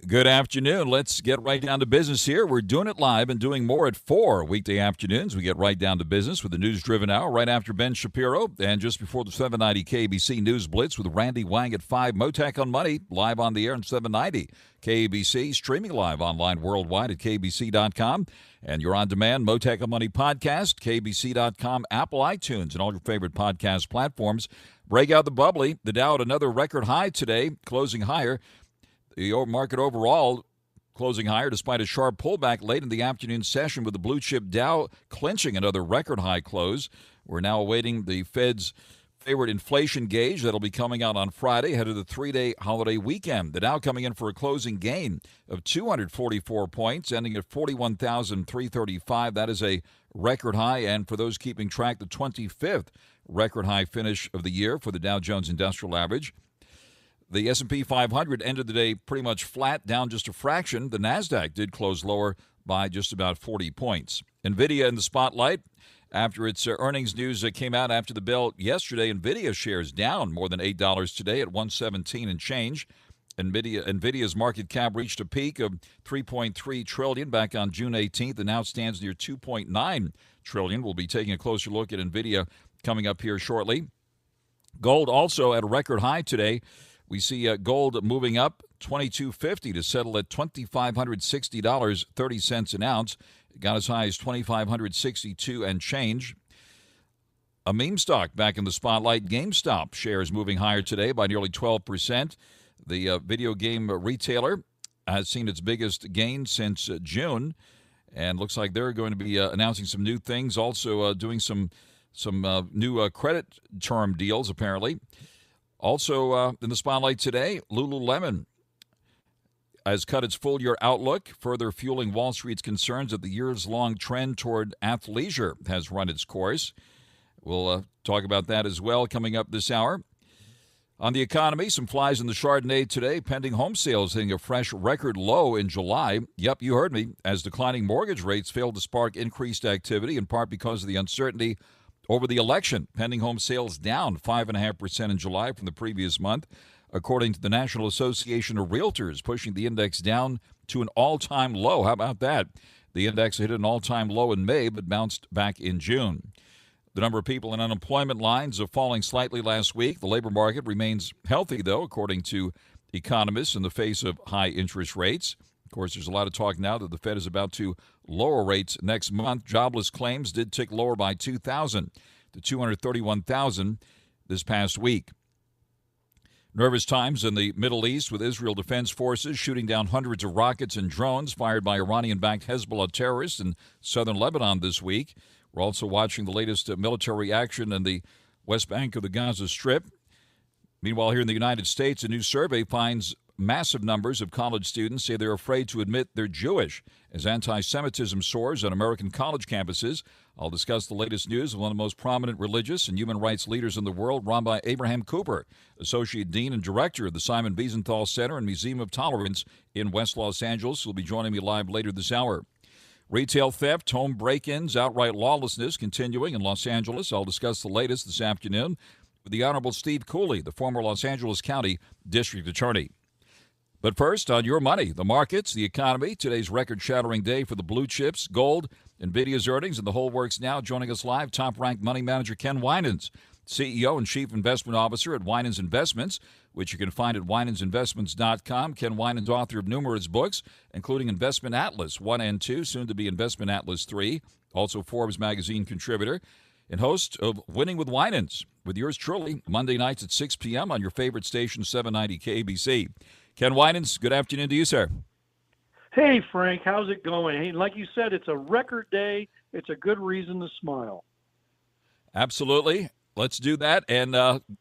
Good afternoon. Let's get right down to business here. We're doing it live and doing more at 4 weekday afternoons. We get right down to business with the news-driven hour right after Ben Shapiro and just before the 790 KBC News Blitz with Randy Wang at 5. Mottek On Money, live on the air on 790 KBC, streaming live online worldwide at kbc.com. And your on-demand Mottek On Money podcast, kbc.com, Apple, iTunes, and all your favorite podcast platforms. Break out the bubbly. The Dow at another record high today, closing higher. The market overall closing higher despite a sharp pullback late in the afternoon session with the blue chip Dow clinching another record high close. We're now awaiting the Fed's favorite inflation gauge that'll be coming out on Friday ahead of the three-day holiday weekend. The Dow coming in for a closing gain of 244 points, ending at 41,335. That is a record high, and for those keeping track, the 25th record high finish of the year for the Dow Jones Industrial Average. The S&P 500 ended the day pretty much flat, down just a fraction. The NASDAQ did close lower by just about 40 points. NVIDIA in the spotlight after its earnings news that came out after the bell yesterday. NVIDIA shares down more than $8 today at $117 and change. NVIDIA's market cap reached a peak of $3.3 trillion back on June 18th and now stands near $2.9 trillion. We'll be taking a closer look at NVIDIA coming up here shortly. Gold also at a record high today. We see gold moving up $22.50 to settle at $2,560.30 an ounce. It got as high as $2,562 and change. A meme stock back in the spotlight. GameStop shares moving higher today by nearly 12%. The video game retailer has seen its biggest gain since June, and looks like they're going to be announcing some new things, also doing some new credit term deals apparently. Also in the spotlight today, Lululemon has cut its full-year outlook, further fueling Wall Street's concerns that the years-long trend toward athleisure has run its course. We'll talk about that as well coming up this hour. On the economy, some flies in the Chardonnay today. Pending home sales hitting a fresh record low in July. Yep, you heard me. As declining mortgage rates failed to spark increased activity, in part because of the uncertainty over the election. Pending home sales down 5.5% in July from the previous month, according to the National Association of Realtors, pushing the index down to an all-time low. How about that? The index hit an all-time low in May, but bounced back in June. The number of people in unemployment lines are falling slightly last week. The labor market remains healthy, though, according to economists, in the face of high interest rates. Of course, there's a lot of talk now that the Fed is about to lower rates next month. Jobless claims did tick lower by 2,000 to 231,000 this past week. Nervous times in the Middle East with Israel Defense Forces shooting down hundreds of rockets and drones fired by Iranian-backed Hezbollah terrorists in southern Lebanon this week. We're also watching the latest military action in the West Bank of the Gaza Strip. Meanwhile, here in the United States, a new survey finds massive numbers of college students say they're afraid to admit they're Jewish as anti-Semitism soars on American college campuses. I'll discuss the latest news of one of the most prominent religious and human rights leaders in the world, Rabbi Abraham Cooper, Associate Dean and Director of the Simon Wiesenthal Center and Museum of Tolerance in West Los Angeles. He'll be joining me live later this hour. Retail theft, home break-ins, outright lawlessness continuing in Los Angeles. I'll discuss the latest this afternoon with the Honorable Steve Cooley, the former Los Angeles County District Attorney. But first, on your money, the markets, the economy, today's record-shattering day for the blue chips, gold, NVIDIA's earnings, and the whole works now. Joining us live, top-ranked money manager Ken Winans, CEO and Chief Investment Officer at Winans Investments, which you can find at winansinvestments.com. Ken Winans, author of numerous books, including Investment Atlas 1 and 2, soon to be Investment Atlas 3, also Forbes magazine contributor, and host of Winning with Winans, with yours truly, Monday nights at 6 p.m. on your favorite station, 790 KBC. Ken Winans, good afternoon to you, sir. Hey, Frank, how's it going? Hey, like you said, it's a record day. It's a good reason to smile. Absolutely. Let's do that and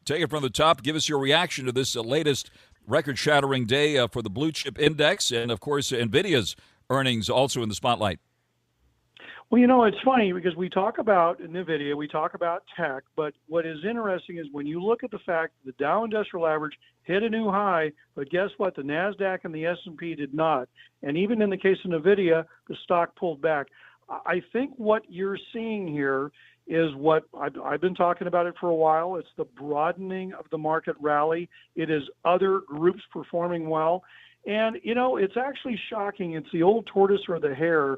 take it from the top. Give us your reaction to this latest record-shattering day for the blue chip index and, of course, NVIDIA's earnings also in the spotlight. Well, you know, it's funny because we talk about NVIDIA, we talk about tech, but what is interesting is when you look at the fact that the Dow Industrial Average hit a new high, but guess what? The NASDAQ and the S&P did not. And even in the case of NVIDIA, the stock pulled back. I think what you're seeing here is what I've been talking about it for a while. It's the broadening of the market rally. It is other groups performing well. And, it's actually shocking. It's the old tortoise or the hare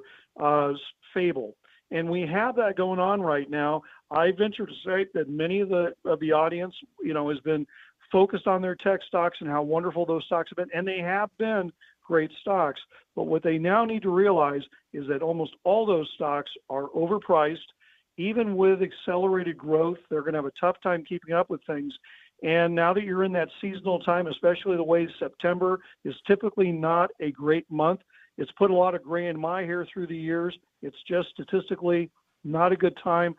fable. And we have that going on right now. I venture to say that many of the audience, has been focused on their tech stocks and how wonderful those stocks have been. And they have been great stocks. But what they now need to realize is that almost all those stocks are overpriced. Even with accelerated growth, they're going to have a tough time keeping up with things. And now that you're in that seasonal time, especially the way September is typically not a great month, it's put a lot of gray in my hair through the years. It's just statistically not a good time.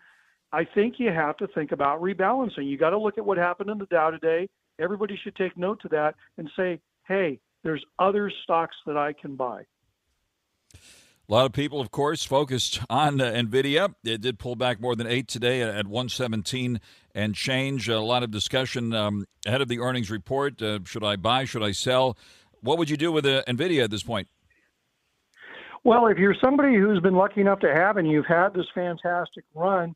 I think you have to think about rebalancing. You got to look at what happened in the Dow today. Everybody should take note to that and say, hey, there's other stocks that I can buy. A lot of people, of course, focused on NVIDIA. It did pull back more than 8 today at 117 and change. A lot of discussion ahead of the earnings report. Should I buy? Should I sell? What would you do with NVIDIA at this point? Well, if you're somebody who's been lucky enough to have and you've had this fantastic run,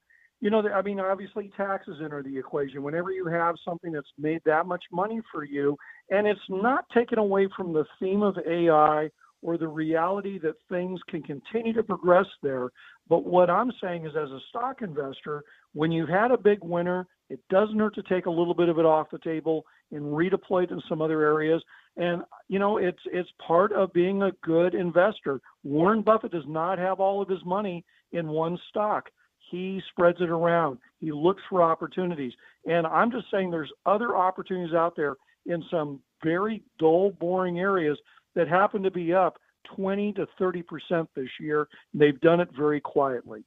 obviously taxes enter the equation. Whenever you have something that's made that much money for you, and it's not taken away from the theme of AI or the reality that things can continue to progress there. But what I'm saying is, as a stock investor, when you've had a big winner, it doesn't hurt to take a little bit of it off the table and redeploy it in some other areas. And, it's part of being a good investor. Warren Buffett does not have all of his money in one stock. He spreads it around. He looks for opportunities. And I'm just saying there's other opportunities out there in some very dull, boring areas that happen to be up 20 to 30% this year. They've done it very quietly.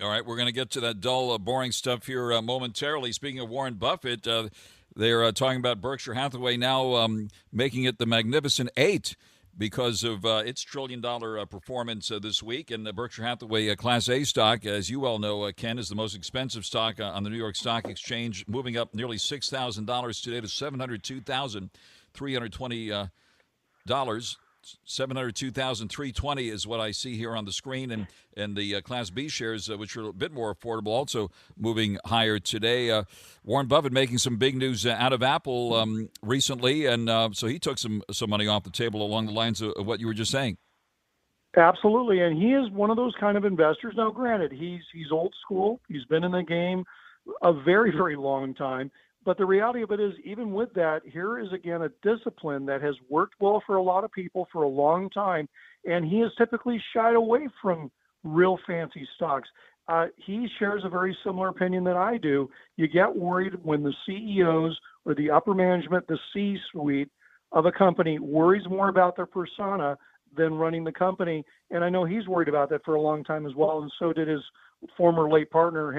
All right, we're going to get to that dull, boring stuff here momentarily. Speaking of Warren Buffett, they're talking about Berkshire Hathaway now making it the Magnificent Eight because of its trillion-dollar performance this week. And the Berkshire Hathaway Class A stock, as you well know, Ken, is the most expensive stock on the New York Stock Exchange, moving up nearly $6,000 today to $702,320. $702,320 is what I see here on the screen, and the Class B shares, which are a bit more affordable, also moving higher today. Warren Buffett making some big news out of Apple recently, and so he took some money off the table along the lines of what you were just saying. Absolutely, and he is one of those kind of investors. Now, granted, he's old school. He's been in the game a very, very long time. But the reality of it is, even with that, here is, again, a discipline that has worked well for a lot of people for a long time, and he has typically shied away from real fancy stocks. He shares a very similar opinion that I do. You get worried when the CEOs or the upper management, the C-suite of a company, worries more about their persona than running the company. And I know he's worried about that for a long time as well, and so did his former late partner,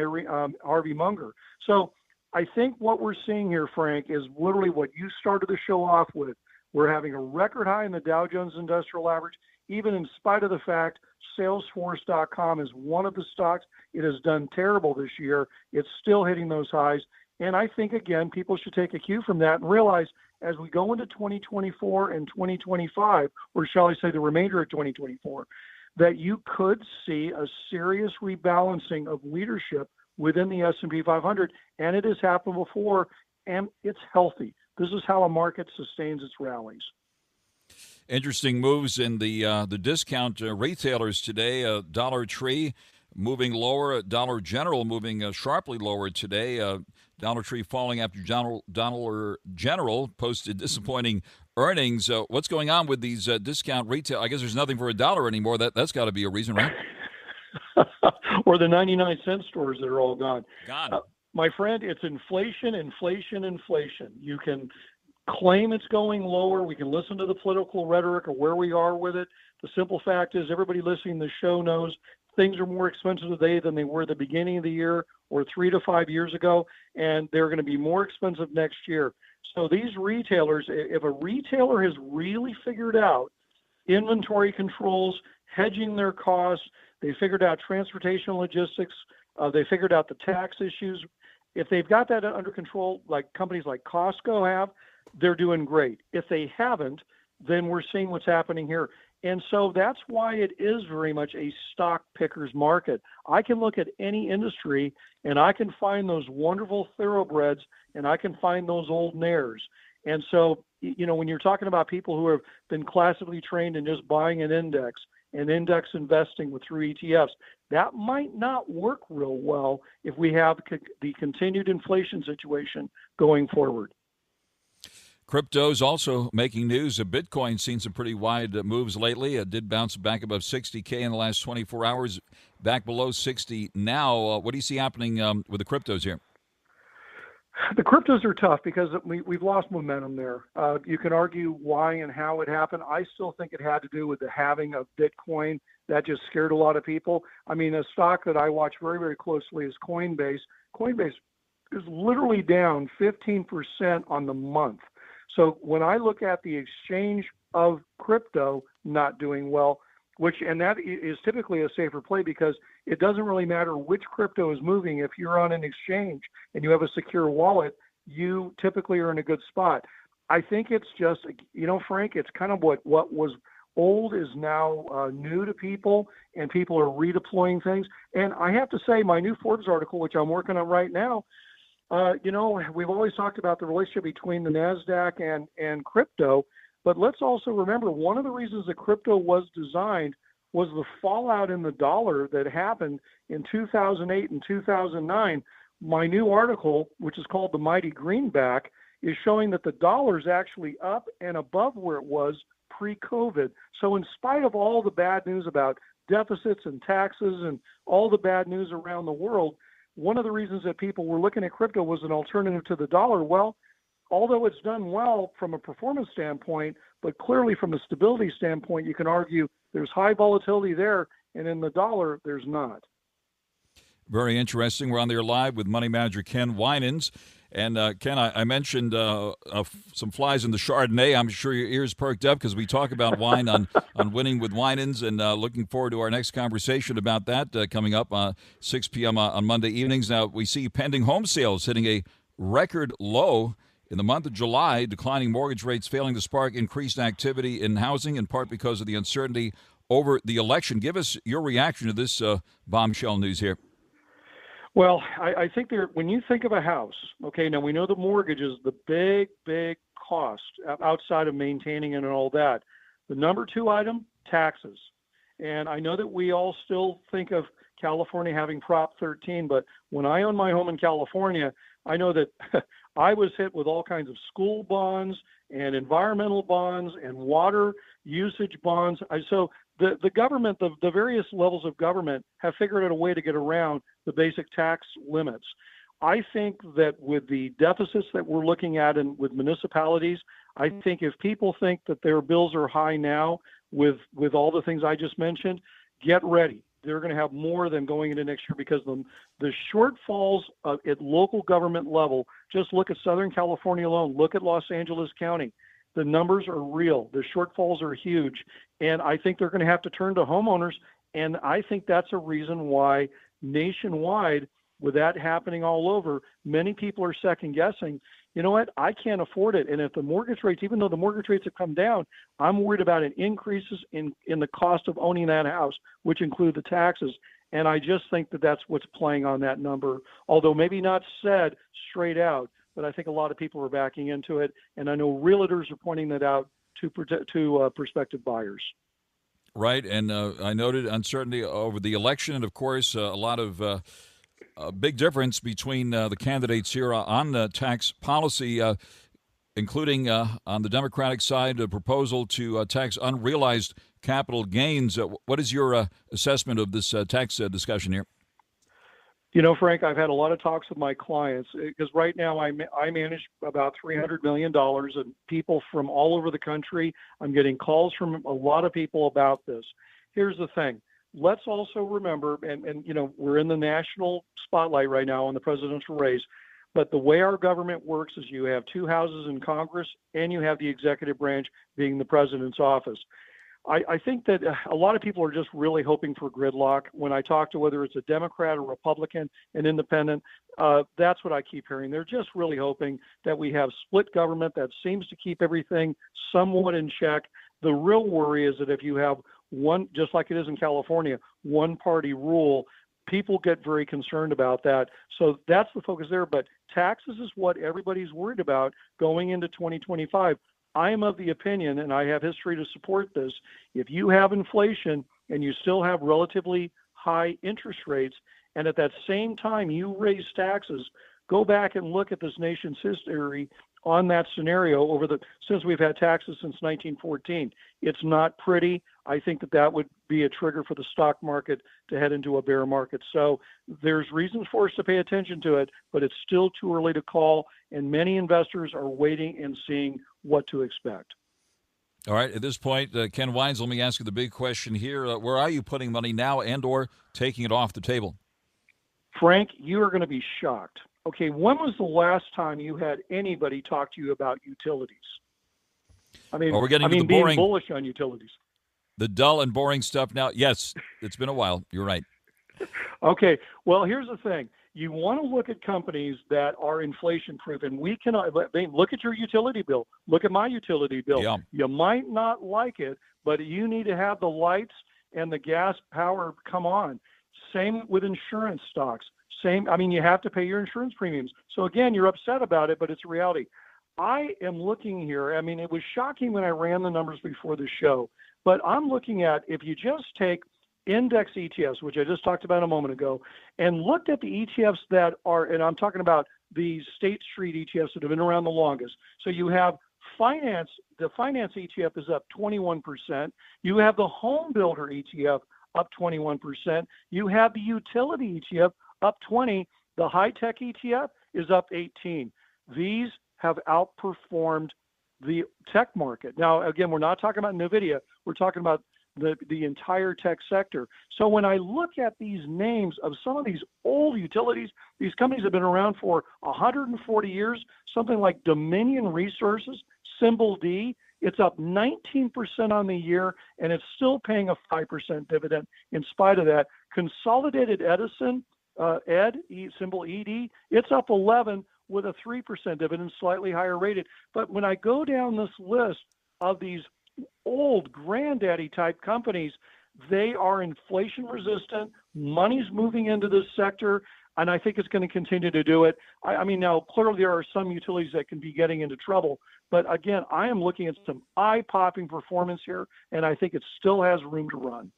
Harvey Munger. So I think what we're seeing here, Frank, is literally what you started the show off with. We're having a record high in the Dow Jones Industrial Average, even in spite of the fact Salesforce.com is one of the stocks. It has done terrible this year. It's still hitting those highs. And I think, again, people should take a cue from that and realize as we go into 2024 and 2025, or shall I say the remainder of 2024, that you could see a serious rebalancing of leadership within the S&P 500, and it has happened before, and it's healthy. This is how a market sustains its rallies. Interesting moves in the discount retailers today. Dollar Tree moving lower, Dollar General moving sharply lower today. Dollar Tree falling after Dollar General posted disappointing earnings. What's going on with these discount retail? I guess there's nothing for $1 anymore. That's got to be a reason, right? Or the 99-cent stores that are all gone. Gone. My friend, it's inflation, inflation, inflation. You can claim it's going lower. We can listen to the political rhetoric of where we are with it. The simple fact is everybody listening to the show knows things are more expensive today than they were at the beginning of the year or 3 to 5 years ago, and they're going to be more expensive next year. So these retailers, if a retailer has really figured out inventory controls, hedging their costs, they figured out transportation logistics, they figured out the tax issues. If they've got that under control, like companies like Costco have, they're doing great. If they haven't, then we're seeing what's happening here. And so that's why it is very much a stock picker's market. I can look at any industry and I can find those wonderful thoroughbreds and I can find those old nares. And so, when you're talking about people who have been classically trained in just buying an index and index investing through ETFs, that might not work real well if we have the continued inflation situation going forward. Crypto's also making news. Bitcoin's seen some pretty wide moves lately. It did bounce back above 60K in the last 24 hours, back below 60 now. What do you see happening with the cryptos here? The cryptos are tough because we've lost momentum there. You can argue why and how it happened. I still think it had to do with the halving of Bitcoin. That just scared a lot of people. I mean, a stock that I watch very, very closely is Coinbase. Coinbase is literally down 15% on the month. So when I look at the exchange of crypto not doing well, and that is typically a safer play because it doesn't really matter which crypto is moving. If you're on an exchange and you have a secure wallet, you typically are in a good spot. I think it's just, Frank, it's kind of what was old is now new to people, and people are redeploying things. And I have to say, my new Forbes article, which I'm working on right now, we've always talked about the relationship between the NASDAQ and crypto, but let's also remember one of the reasons that crypto was designed was the fallout in the dollar that happened in 2008 and 2009. My new article, which is called The Mighty Greenback, is showing that the dollar is actually up and above where it was pre-COVID. So in spite of all the bad news about deficits and taxes and all the bad news around the world, one of the reasons that people were looking at crypto was an alternative to the dollar. Well, although it's done well from a performance standpoint, but clearly from a stability standpoint, you can argue there's high volatility there, and in the dollar, there's not. Very interesting. We're on there live with money manager Ken Winans. And Ken, I mentioned some flies in the Chardonnay. I'm sure your ears perked up because we talk about wine on Winning with Winans, and looking forward to our next conversation about that coming up 6 p.m. On Monday evenings. Now, we see pending home sales hitting a record low in the month of July, declining mortgage rates failing to spark increased activity in housing, in part because of the uncertainty over the election. Give us your reaction to this bombshell news here. Well, I think when you think of a house, okay, now we know the mortgage is the big cost outside of maintaining it and all that. The number two item, taxes. And I know that we all still think of California having Prop 13, but when I own my home in California, I know that I was hit with all kinds of school bonds and environmental bonds and water usage bonds. So the government, the various levels of government have figured out a way to get around the basic tax limits. I think that with the deficits that we're looking at and with municipalities, I think if people think that their bills are high now with all the things I just mentioned, get ready. They're going to have more than going into next year because the shortfalls at local government level, just look at Southern California alone, look at Los Angeles County. The numbers are real. The shortfalls are huge. And I think they're going to have to turn to homeowners. And I think that's a reason why nationwide, with that happening all over, many people are second guessing, you know what, I can't afford it. And if the mortgage rates, even though the mortgage rates have come down, I'm worried about an increases in the cost of owning that house, which include the taxes. And I just think that that's what's playing on that number, although maybe not said straight out, but I think a lot of people are backing into it. And I know realtors are pointing that out to prospective buyers. Right, and I noted uncertainty over the election, and of course, a lot of a big difference between the candidates here on tax policy, including on the Democratic side, a proposal to tax unrealized capital gains. What is your assessment of this tax discussion here? You know, Frank, I've had a lot of talks with my clients because right now I manage about $300 million, and people from all over the country. I'm getting calls from a lot of people about this. Here's the thing. Let's also remember, and you know, we're in the national spotlight right now on the presidential race, but the way our government works is you have two houses in Congress and you have the executive branch being the president's office. I think that a lot of people are just really hoping for gridlock. When I talk to whether it's a Democrat or Republican, an independent, that's what I keep hearing. They're just really hoping that we have split government that seems to keep everything somewhat in check. The real worry is that if you have one, just like it is in California, one party rule, people get very concerned about that. So that's the focus there. But taxes is what everybody's worried about going into 2025. I am of the opinion, and I have history to support this, if you have inflation and you still have relatively high interest rates, and at that same time you raise taxes, go back and look at this nation's history on that scenario since we've had taxes since 1914. It's not pretty. I think that would be a trigger for the stock market to head into a bear market. So there's reasons for us to pay attention to it, but it's still too early to call, and many investors are waiting and seeing what to expect. All right, at this point, Ken Wines, let me ask you the big question here. Where are you putting money now and or taking it off the table? Frank, you are going to be shocked. Okay, when was the last time you had anybody talk to you about utilities? We're getting to the being boring, bullish on utilities. The dull and boring stuff now. Yes, it's been a while. You're right. Okay, well, here's the thing. You want to look at companies that are inflation-proof, and we cannot look at your utility bill. Look at my utility bill. Yeah. You might not like it, but you need to have the lights and the gas power come on. Same with insurance stocks. You have to pay your insurance premiums. So again, you're upset about it, but it's a reality. I am looking here. It was shocking when I ran the numbers before the show, but I'm looking at, if you just take index ETFs, which I just talked about a moment ago, and looked at the ETFs that are, and I'm talking about the State Street ETFs that have been around the longest. So you have the finance ETF is up 21%. You have the home builder ETF up 21%. You have the utility ETF up 20. The high-tech ETF is up 18. These have outperformed the tech market. Now, again, we're not talking about NVIDIA. We're talking about the entire tech sector. So when I look at these names of some of these old utilities, these companies have been around for 140 years, something like Dominion Resources, symbol D, it's up 19% on the year, and it's still paying a 5% dividend in spite of that. Consolidated Edison, symbol ED, it's up 11 with a 3% dividend, slightly higher rated. But when I go down this list of these old granddaddy type companies, they are inflation resistant. Money's moving into this sector, and I think it's going to continue to do it. Now clearly there are some utilities that can be getting into trouble, but again, I am looking at some eye-popping performance here, and I think it still has room to run.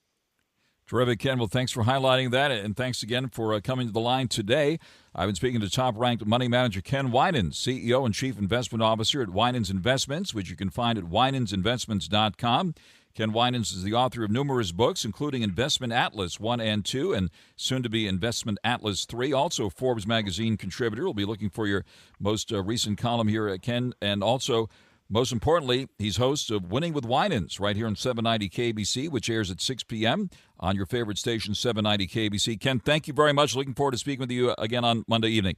Terrific, Ken. Well, thanks for highlighting that, and thanks again for coming to the line today. I've been speaking to top-ranked money manager Ken Winans, CEO and Chief Investment Officer at Winans Investments, which you can find at winansinvestments.com. Ken Winans is the author of numerous books, including Investment Atlas 1 and 2, and soon to be Investment Atlas 3. Also, Forbes magazine contributor. We'll be looking for your most recent column here, Ken, and also, most importantly, he's host of Winning with Winans right here on 790 KBC, which airs at 6 p.m. on your favorite station, 790 KBC. Ken, thank you very much. Looking forward to speaking with you again on Monday evening.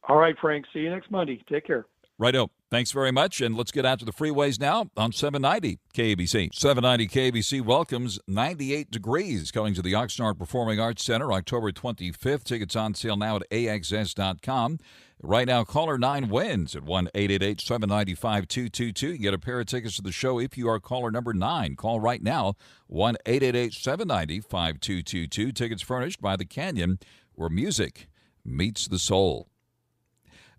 All right, Frank. See you next Monday. Take care. Righto. Thanks very much, and let's get out to the freeways now on 790 KBC. 790 KBC welcomes 98 Degrees coming to the Oxnard Performing Arts Center October 25th. Tickets on sale now at AXS.com. Right now, caller 9 wins at 1-888-790-5222. You get a pair of tickets to the show if you are caller number 9. Call right now, 1-888-790-5222. Tickets furnished by The Canyon, where music meets the soul.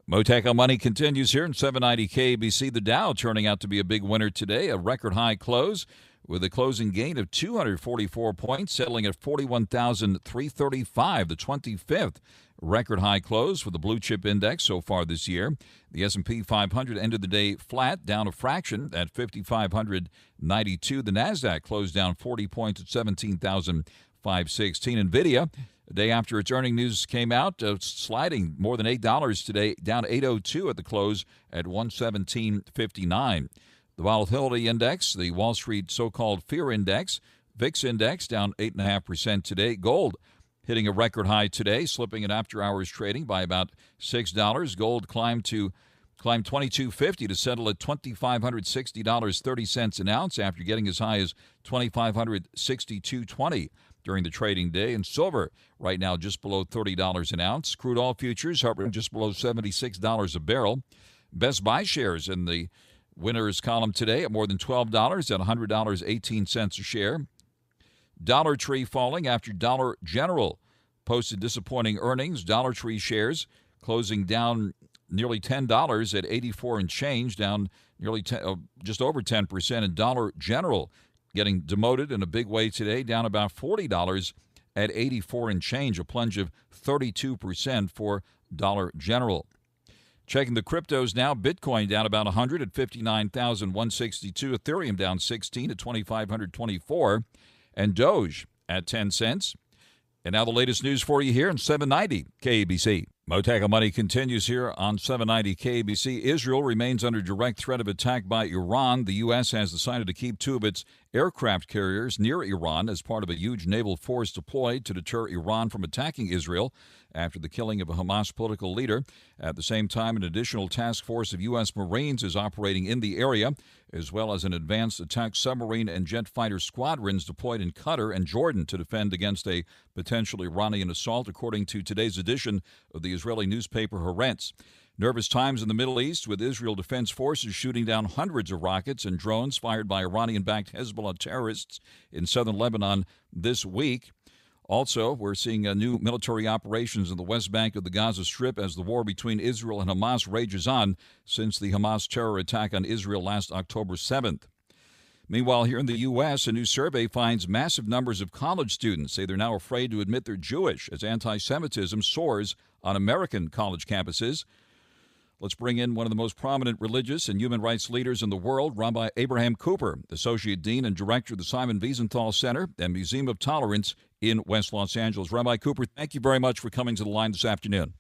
Mottek On Money continues here in 790 KBC. The Dow turning out to be a big winner today, a record high close with a closing gain of 244 points, settling at 41,335, the 25th record high close for the blue chip index so far this year. The S&P 500 ended the day flat, down a fraction at 5,592. The NASDAQ closed down 40 points at 17,516. NVIDIA, the day after its earning news came out, sliding more than $8 today, down $8.02 at the close at 117.59. The volatility index, the Wall Street so-called fear index, VIX index, down 8.5% today. Gold hitting a record high today, slipping in after-hours trading by about $6. Gold climbed $22.50 to settle at $2,560.30 an ounce after getting as high as $2,562.20 during the trading day. And silver right now just below $30 an ounce. Crude oil futures hovering just below $76 a barrel. Best Buy shares in the winners column today at more than $12 at $100.18 a share. Dollar Tree falling after Dollar General posted disappointing earnings. Dollar Tree shares closing down nearly $10 at 84 and change, down nearly just over 10%. And Dollar General getting demoted in a big way today, down about $40 at 84 and change, a plunge of 32% for Dollar General. Checking the cryptos now, Bitcoin down about 100 at 59,162, Ethereum down 16 at 2,524, and Doge at 10 cents. And now the latest news for you here on 790 KABC. Mottek On Money continues here on 790 KABC. Israel remains under direct threat of attack by Iran. The U.S. has decided to keep two of its aircraft carriers near Iran as part of a huge naval force deployed to deter Iran from attacking Israel after the killing of a Hamas political leader. At the same time, an additional task force of U.S. Marines is operating in the area, as well as an advanced attack submarine and jet fighter squadrons deployed in Qatar and Jordan to defend against a potential Iranian assault, according to today's edition of the Israeli newspaper Haaretz. Nervous times in the Middle East, with Israel Defense Forces shooting down hundreds of rockets and drones fired by Iranian-backed Hezbollah terrorists in southern Lebanon this week. Also, we're seeing new military operations in the West Bank of the Gaza Strip as the war between Israel and Hamas rages on since the Hamas terror attack on Israel last October 7th. Meanwhile, here in the U.S., a new survey finds massive numbers of college students say they're now afraid to admit they're Jewish as anti-Semitism soars on American college campuses. Let's bring in one of the most prominent religious and human rights leaders in the world, Rabbi Abraham Cooper, Associate Dean and Director of the Simon Wiesenthal Center and Museum of Tolerance in West Los Angeles. Rabbi Cooper, thank you very much for coming to the line this afternoon.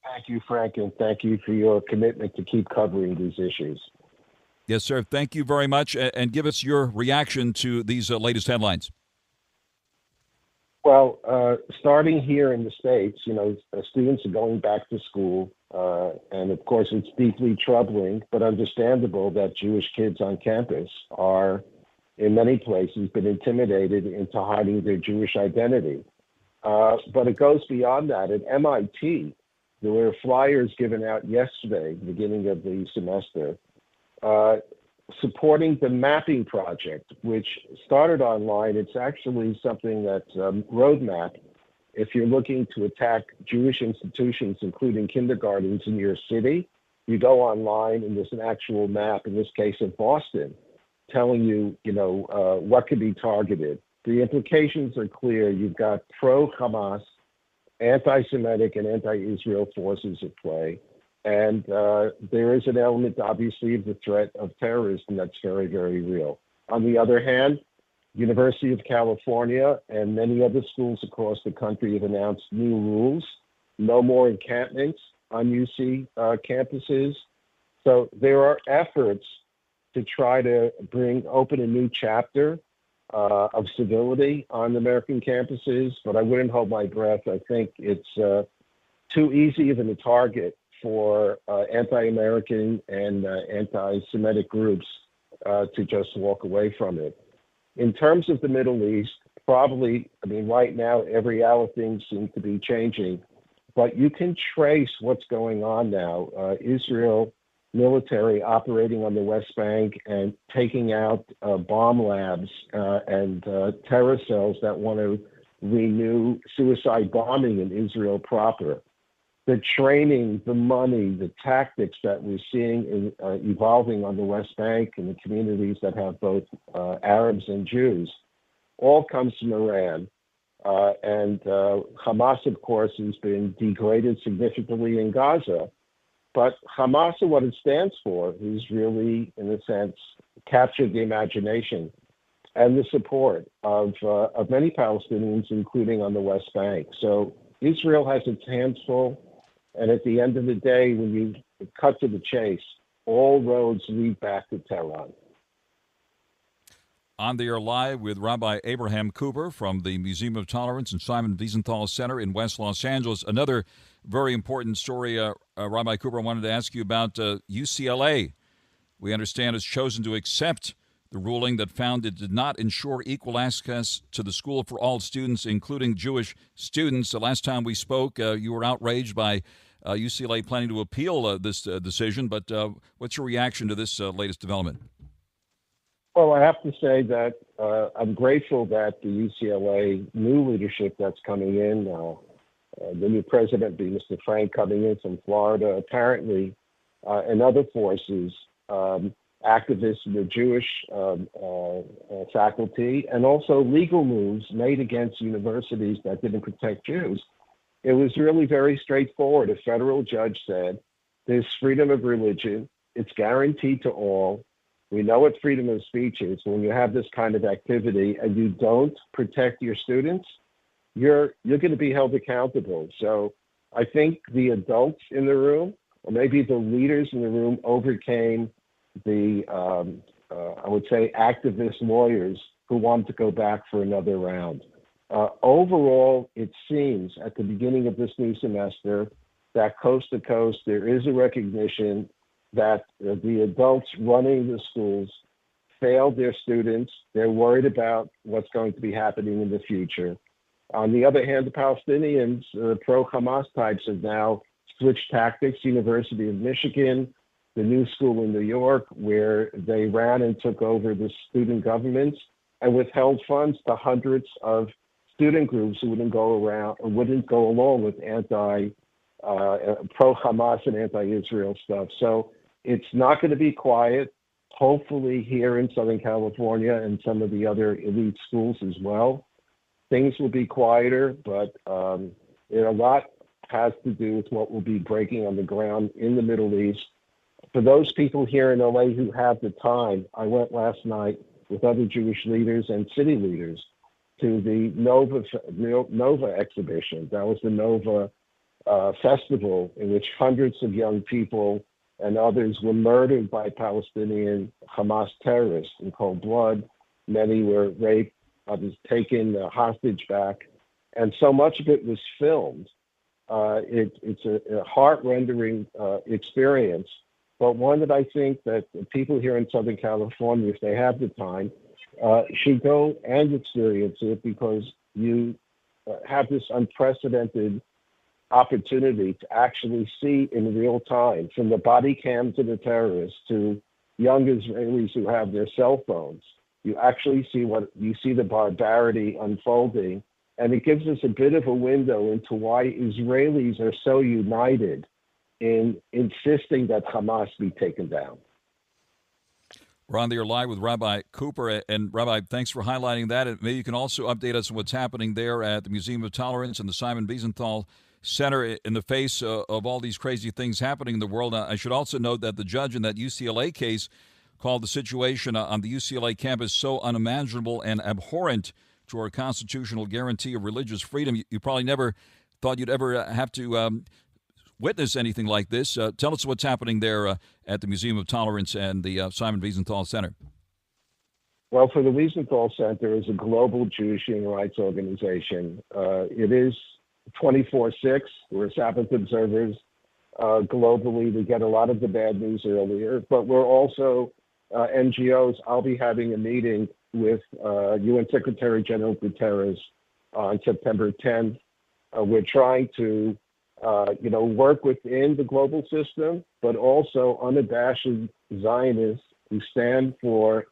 Thank you, Frank, and thank you for your commitment to keep covering these issues. Yes, sir. Thank you very much. And give us your reaction to these latest headlines. Well, starting here in the States, students are going back to school. And of course, it's deeply troubling, but understandable that Jewish kids on campus are, in many places, been intimidated into hiding their Jewish identity. But it goes beyond that. At MIT, there were flyers given out yesterday, beginning of the semester, supporting the mapping project, which started online. It's actually something that's roadmap. If you're looking to attack Jewish institutions, including kindergartens in your city, you go online and there's an actual map, in this case of Boston, telling you, what could be targeted. The implications are clear. You've got pro-Hamas, anti-Semitic and anti-Israel forces at play. And there is an element, obviously, of the threat of terrorism that's very, very real. On the other hand, University of California and many other schools across the country have announced new rules. No more encampments on UC campuses. So there are efforts to try to open a new chapter of civility on American campuses, but I wouldn't hold my breath. I think it's too easy of a target for anti-American and anti-Semitic groups to just walk away from it. In terms of the Middle East, right now, every hour things seem to be changing, but you can trace what's going on now. Israel military operating on the West Bank and taking out bomb labs and terror cells that want to renew suicide bombing in Israel proper. The training, the money, the tactics that we're seeing evolving on the West Bank and the communities that have both Arabs and Jews, all comes from Iran. And Hamas, of course, has been degraded significantly in Gaza. But Hamas, and what it stands for, is really, in a sense, captured the imagination and the support of many Palestinians, including on the West Bank. So Israel has its hands full. And at the end of the day, when you cut to the chase, all roads lead back to Tehran. On the air live with Rabbi Abraham Cooper from the Museum of Tolerance and Simon Wiesenthal Center in West Los Angeles. Another very important story, Rabbi Cooper, I wanted to ask you about UCLA. We understand has chosen to accept the ruling that found it did not ensure equal access to the school for all students, including Jewish students. The last time we spoke, you were outraged by UCLA planning to appeal this decision. But what's your reaction to this latest development? Well, I have to say that I'm grateful that the UCLA new leadership that's coming in the new president being Mr. Frank coming in from Florida, apparently, and other forces, activists in the Jewish faculty, and also legal moves made against universities that didn't protect Jews. It was really very straightforward. A federal judge said, there's freedom of religion. It's guaranteed to all. We know what freedom of speech is. When you have this kind of activity and you don't protect your students, you're going to be held accountable. So I think the adults in the room, or maybe the leaders in the room, overcame the, I would say, activist lawyers who wanted to go back for another round. Overall, it seems at the beginning of this new semester that coast to coast, there is a recognition that the adults running the schools failed their students. They're worried about what's going to be happening in the future. On the other hand, the Palestinians, pro-Hamas types, have now switched tactics. University of Michigan, the new school in New York, where they ran and took over the student governments and withheld funds to hundreds of student groups who wouldn't go along with pro-Hamas and anti-Israel stuff. So it's not going to be quiet. Hopefully here in Southern California and some of the other elite schools as well, things will be quieter, but a lot has to do with what will be breaking on the ground in the Middle East. For those people here in LA who have the time, I went last night with other Jewish leaders and city leaders to the Nova exhibition. That was the Nova festival in which hundreds of young people and others were murdered by Palestinian Hamas terrorists in cold blood. Many were raped, others taken hostage back, and so much of it was filmed. It's a heart-rendering experience, but one that I think that people here in Southern California, if they have the time, should go and experience it, because you have this unprecedented opportunity to actually see in real time, from the body cam to the terrorists to young Israelis who have their cell phones. You actually see the barbarity unfolding, and it gives us a bit of a window into why Israelis are so united in insisting that Hamas be taken down. We're on the air live with Rabbi Cooper. And Rabbi, thanks for highlighting that. And maybe you can also update us on what's happening there at the Museum of Tolerance and the Simon Wiesenthal Center in the face of all these crazy things happening in the world. I should also note that the judge in that UCLA case called the situation on the UCLA campus so unimaginable and abhorrent to our constitutional guarantee of religious freedom. You probably never thought you'd ever have to witness anything like this. Tell us what's happening there at the Museum of Tolerance and the Simon Wiesenthal Center. Well, for the Wiesenthal Center is a global Jewish human rights organization. It is 24/6. We're Sabbath observers globally. We get a lot of the bad news earlier, but we're also NGOs. I'll be having a meeting with UN Secretary General Guterres on September 10th. We're trying to work within the global system, but also unabashed Zionists who stand for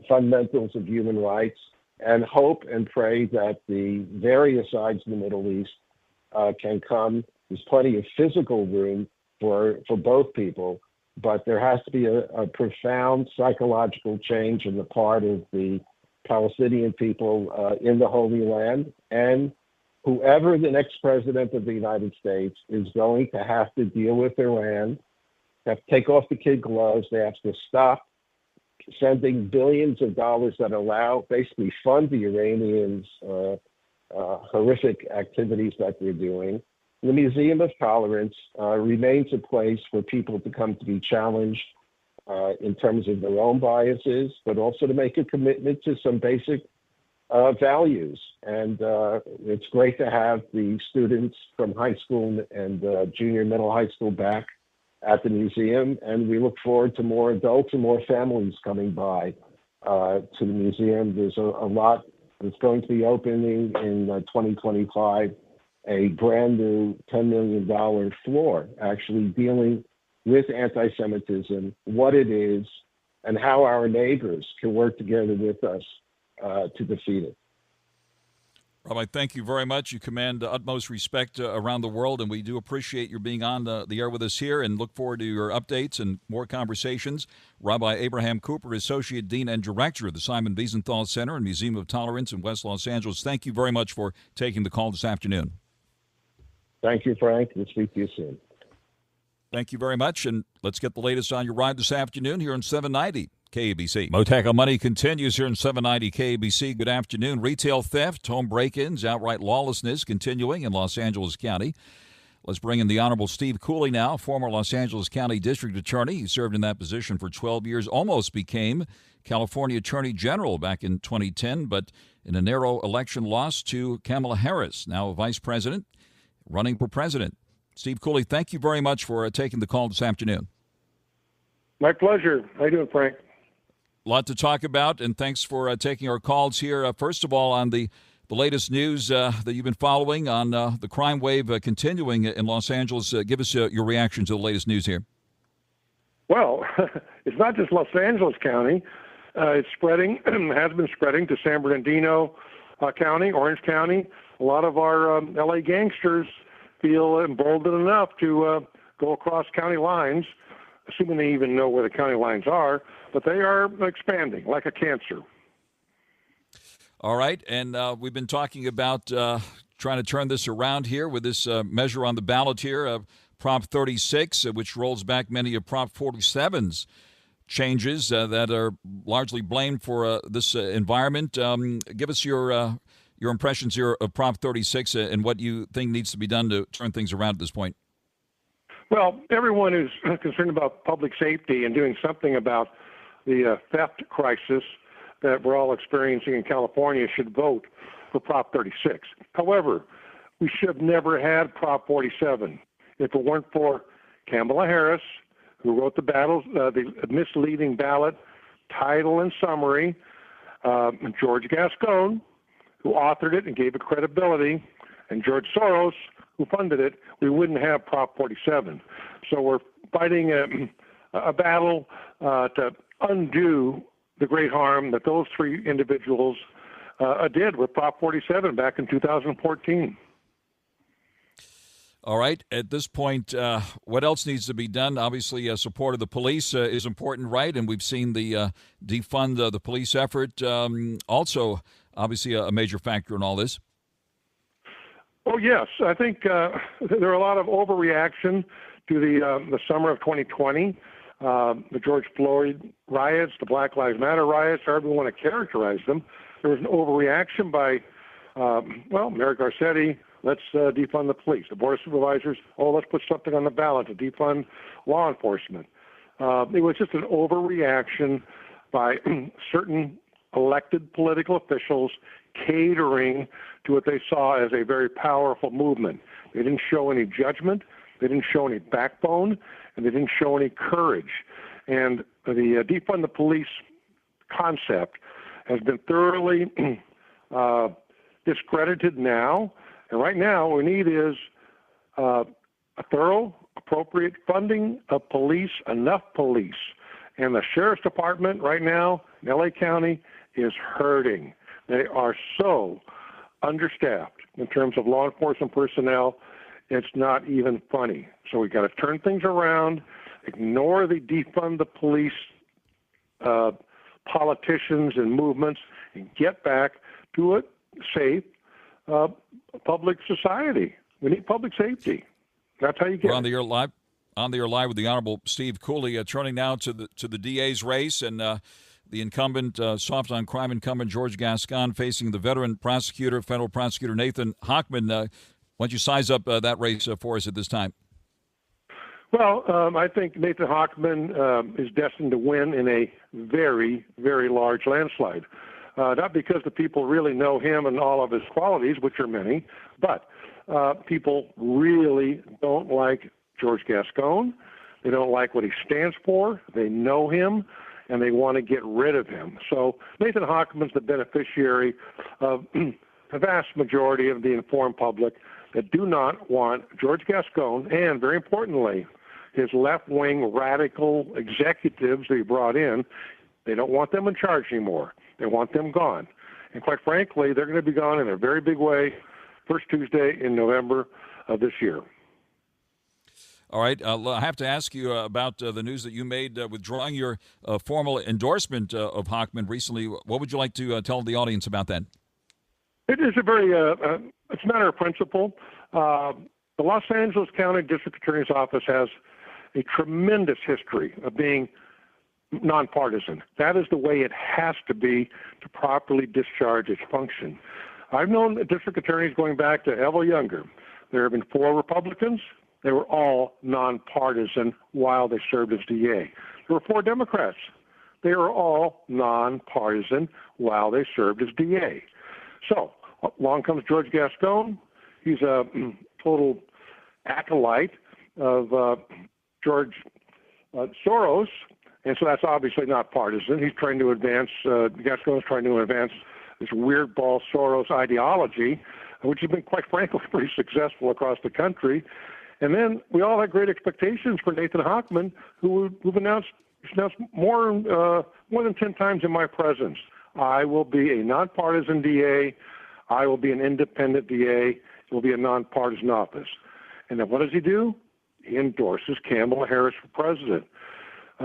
fundamentals of human rights, and hope and pray that the various sides in the Middle East can come. There's plenty of physical room for both people, but there has to be a profound psychological change on the part of the Palestinian people in the Holy Land, and whoever the next president of the United States is going to have to deal with Iran, have to take off the kid gloves. They have to stop sending billions of dollars that basically fund the Iranians' horrific activities that they're doing. The Museum of Tolerance remains a place for people to come to be challenged in terms of their own biases, but also to make a commitment to some basic values. And it's great to have the students from high school and junior middle high school back at the museum, and we look forward to more adults and more families coming by to the museum. There's a lot that's going to be opening in 2025, a brand new $10 million floor actually dealing with anti-Semitism, what it is, and how our neighbors can work together with us to defeat it. Rabbi, thank you very much. You command utmost respect around the world, and we do appreciate your being on the air with us here and look forward to your updates and more conversations. Rabbi Abraham Cooper, Associate Dean and Director of the Simon Wiesenthal Center and Museum of Tolerance in West Los Angeles. Thank you very much for taking the call this afternoon. Thank you, Frank. We'll speak to you soon. Thank you very much, and let's get the latest on your ride this afternoon here on 790 KABC. Mottek On Money continues here in 790 KABC. Good afternoon. Retail theft, home break-ins, outright lawlessness continuing in Los Angeles County. Let's bring in the Honorable Steve Cooley now, former Los Angeles County District Attorney. He served in that position for 12 years, almost became California Attorney General back in 2010, but in a narrow election lost to Kamala Harris, now a Vice President, running for President. Steve Cooley, thank you very much for taking the call this afternoon. My pleasure. How you doing, Frank? A lot to talk about, and thanks for taking our calls here. First of all, on the latest news that you've been following on the crime wave continuing in Los Angeles, give us your reaction to the latest news here. Well, it's not just Los Angeles County. It's spreading, has been spreading to San Bernardino County, Orange County. A lot of our L.A. gangsters feel emboldened enough to go across county lines, assuming they even know where the county lines are, but they are expanding like a cancer. All right, and we've been talking about trying to turn this around here with this measure on the ballot here, Prop 36, which rolls back many of Prop 47's changes that are largely blamed for this environment. Give us your impressions here of Prop 36 and what you think needs to be done to turn things around at this point. Well, everyone who's concerned about public safety and doing something about the theft crisis that we're all experiencing in California should vote for Prop 36. However, we should have never had Prop 47 if it weren't for Kamala Harris, who wrote the misleading ballot title and summary, George Gascon, who authored it and gave it credibility, and George Soros, who funded it. We wouldn't have Prop 47. So we're fighting a battle to undo the great harm that those three individuals did with Prop 47 back in 2014. All right. At this point, what else needs to be done? Obviously, support of the police is important, right? And we've seen the defund the police effort also obviously a major factor in all this. Oh, yes. I think there are a lot of overreaction to the summer of 2020, the George Floyd riots, the Black Lives Matter riots, however you want to characterize them. There was an overreaction by, Mayor Garcetti, let's defund the police. The Board of Supervisors, let's put something on the ballot to defund law enforcement. It was just an overreaction by certain elected political officials catering to what they saw as a very powerful movement. They didn't show any judgment, they didn't show any backbone, and they didn't show any courage. And the defund the police concept has been thoroughly discredited now. And right now, what we need is a thorough, appropriate funding of police, enough police. And the Sheriff's Department right now in L.A. County is hurting. They are so understaffed in terms of law enforcement personnel, it's not even funny. So we got to turn things around, ignore the defund the police politicians and movements, and get back to a safe public society. We need public safety. That's how you get We're on the air live. On the air live with the Honorable Steve Cooley, turning now to the DA's race and the incumbent, soft on crime incumbent George Gascon facing the veteran prosecutor, federal prosecutor Nathan Hochman. Why don't you size up that race for us at this time? Well, I think Nathan Hochman is destined to win in a very, very large landslide. Not because the people really know him and all of his qualities, which are many, but people really don't like George Gascon. They don't like what he stands for. They know him, and they want to get rid of him. So Nathan Hochman's the beneficiary of the vast majority of the informed public that do not want George Gascon and, very importantly, his left-wing radical executives that he brought in. They don't want them in charge anymore. They want them gone. And quite frankly, they're going to be gone in a very big way first Tuesday in November of this year. All right. I have to ask you about the news that you made withdrawing your formal endorsement of Hochman recently. What would you like to tell the audience about that? It is a very, it's a matter of principle. The Los Angeles County District Attorney's Office has a tremendous history of being nonpartisan. That is the way it has to be to properly discharge its function. I've known district attorneys going back to Evel Younger. There have been 4 Republicans. They were all nonpartisan while they served as DA. There were 4 Democrats. They were all nonpartisan while they served as DA. So along comes George Gascon. He's a total acolyte of George Soros, and so that's obviously not partisan. He's trying to advance, Gascon's trying to advance this weird ball Soros ideology, which has been, quite frankly, pretty successful across the country. And then we all had great expectations for Nathan Hochman, who've announced more than 10 times in my presence, I will be a nonpartisan DA. I will be an independent DA. It will be a nonpartisan office. And then what does he do? He endorses Kamala Harris for president.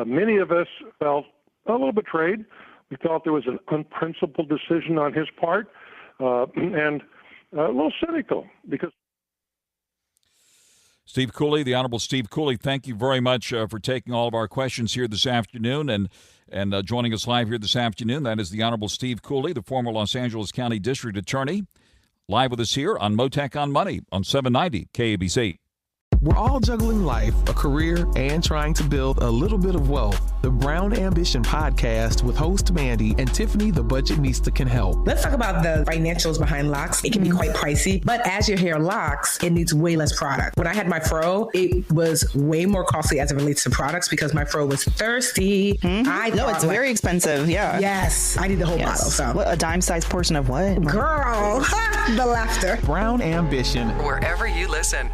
Many of us felt a little betrayed. We felt there was an unprincipled decision on his part, and a little cynical because. Steve Cooley, the Honorable Steve Cooley, thank you very much for taking all of our questions here this afternoon and joining us live here this afternoon. That is the Honorable Steve Cooley, the former Los Angeles County District Attorney, live with us here on Mottek On Money on 790 KABC. We're all juggling life, a career, and trying to build a little bit of wealth. The Brown Ambition podcast with host Mandy and Tiffany the Budgetnista can help. Let's talk about the financials behind locks. It can be quite pricey, but as your hair locks, it needs way less product. When I had my fro, it was way more costly as it relates to products because my fro was thirsty. It's very expensive. Yeah. Yes. I need the whole bottle. So what, a dime-sized portion of what? Girl, the laughter. Brown Ambition. Wherever you listen.